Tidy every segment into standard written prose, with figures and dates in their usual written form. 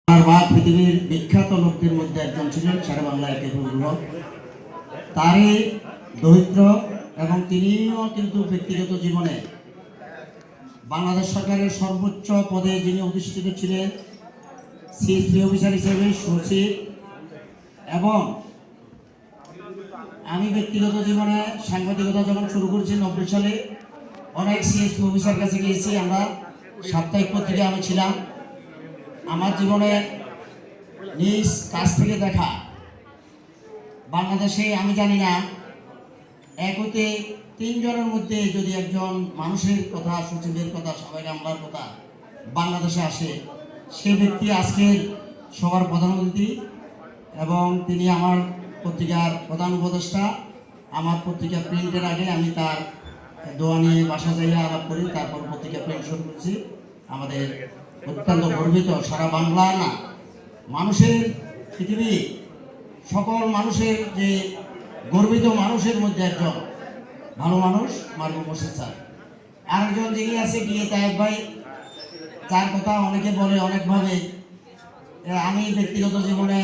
পৃথিবীর বিখ্যাত লোকদের মধ্যে একজন ছিলেন শেরে বাংলা একেবারে তারই দরিদ্র এবং তিনিও কিন্তু ব্যক্তিগত জীবনে বাংলাদেশ সরকারের সর্বোচ্চ পদে যিনি অধিষ্ঠিত ছিলেন সিএসপি অফিসার হিসেবে সচিব। এবং আমি ব্যক্তিগত জীবনে সাংবাদিকতা যখন শুরু করেছি 90 সালে অনেক সিএসপি অফিসার কাছে গিয়েছি। আমরা সাপ্তাহিক পত্রিকা আমি ছিলাম। আমার জীবনে নিজ কাছ থেকে দেখা বাংলাদেশে আমি জানি না একতে 3 জনের মধ্যে যদি একজন মানুষের কথা, সচিবের কথা, সাবেক আমলার কথা বাংলাদেশে আসে, সে ব্যক্তি আজকের সবার প্রধান অতিথি এবং তিনি আমার পত্রিকার প্রধান উপদেষ্টা। আমার পত্রিকা প্রিন্টের আগে আমি তার দোয়া নিয়ে বাসা যাইয়া আলাপ করি, তারপর পত্রিকা প্রিন্ট শুরু করছি। আমাদের অত্যন্ত গর্বিত, সারা বাংলা না মানুষের, পৃথিবী সকল মানুষের যে গর্বিত মানুষের মধ্যে একজন ভালো মানুষ মারুফ মোর্শেদ স্যার। আরেকজন যিনি আছে গিয়ে তায়েব ভাই, তার কথা অনেকে বলে অনেকভাবে। আমি ব্যক্তিগত জীবনে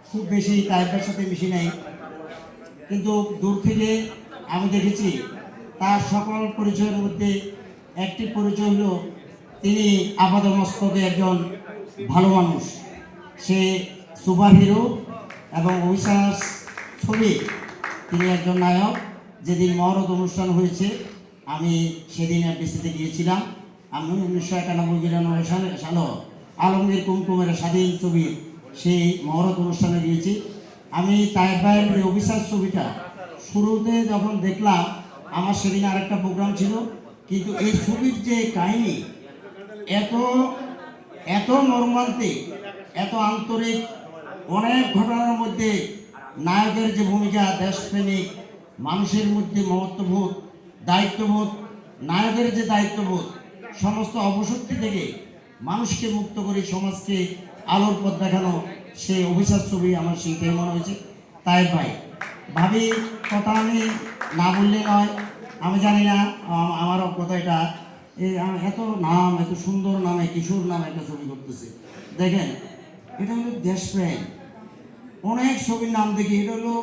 খুব বেশি তায়েবের সাথে মিশি নাই, কিন্তু দূর থেকে আমি দেখেছি তার সকল পরিচয়ের মধ্যে একটি পরিচয় হলো তিনি আপাতমস্তকে একজন ভালো মানুষ। সে সুপার হিরো এবং অবিশ্বাস ছবি তিনি একজন নায়ক। যেদিন মহরত অনুষ্ঠান হয়েছে আমি সেদিন এফডিসিতে গিয়েছিলাম। আমি 1991-92 সালে আলমগীর কুমকুমের স্বাধীন ছবির সেই মহরত অনুষ্ঠানে গিয়েছি। আমি তায়েব ভাইয়ের অবিশ্বাস ছবিটা শুরুতে যখন দেখলাম, আমার সেদিন আরেকটা প্রোগ্রাম ছিল, কিন্তু এই ছবির যে কাহিনী এত এত মর্মান্তিক, এত আন্তরিক, অনেক ঘটনার মধ্যে নায়কের যে ভূমিকা, দেশপ্রেমিক, মানুষের মধ্যে মমত্ববোধ, দায়িত্ববোধ, নায়কের যে দায়িত্ববোধ, সমস্ত অপশক্তি থেকে মানুষকে মুক্ত করে সমাজকে আলোর পথ দেখানো সেই অভিশাপ ছবি আমার সেইটাই মনে হয়েছে। তাই ভাই ভাবি কথা আমি না বললে নয়। আমি জানি না আমারও কথা এটা এত নাম, এত সুন্দর নামে, কিশোর নামে একটা ছবি করতেছে। দেখেন এটা হলো দেশপ্রেম। অনেক ছবির নাম দেখি, এটা হলো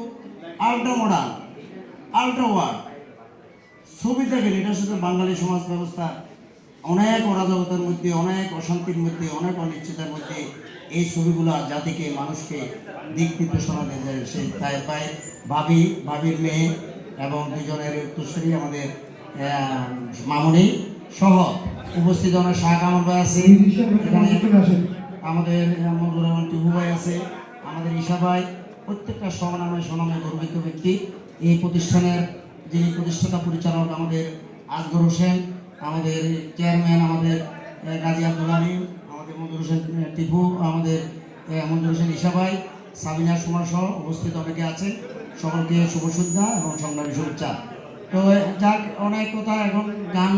আল্ট্রা মডার্ন, আল্ট্রা ওয়ার্ড ছবি। দেখেন এটার সাথে বাঙালি সমাজ ব্যবস্থা অনেক অরাজকতার মধ্যে, অনেক অশান্তির মধ্যে, অনেক অনিশ্চিতার মধ্যে এই ছবিগুলো জাতিকে, মানুষকে দিক নির্দেশনা দেয়। সেই তাই তাই ভাবির মেয়ে এবং দুজনের উত্তরসূরি আমাদের মামনি সহ উপস্থিত অনেক শাহ কামাল ভাই আছে, এখানে আমাদের মঞ্জুর রহমান টিহু ভাই আছে, আমাদের ঈশা ভাই, প্রত্যেকটা স্বনামে গর্বিত ব্যক্তি। এই প্রতিষ্ঠানের যিনি প্রতিষ্ঠাতা পরিচালক আমাদের আসগর হোসেন, আমাদের চেয়ারম্যান আমাদের গাজী আব্দুল আলিম, আমাদের মঞ্জুর হোসেন টিপু, আমাদের মঞ্জুর হোসেন ঈশা ভাই, সাবিনা সুমা সহ উপস্থিত অনেকে আছে। সকলকে শুভ সন্ধ্যা এবং সংগ্রামী শুভেচ্ছা। তো যাক, অনেক কথা, এখন গান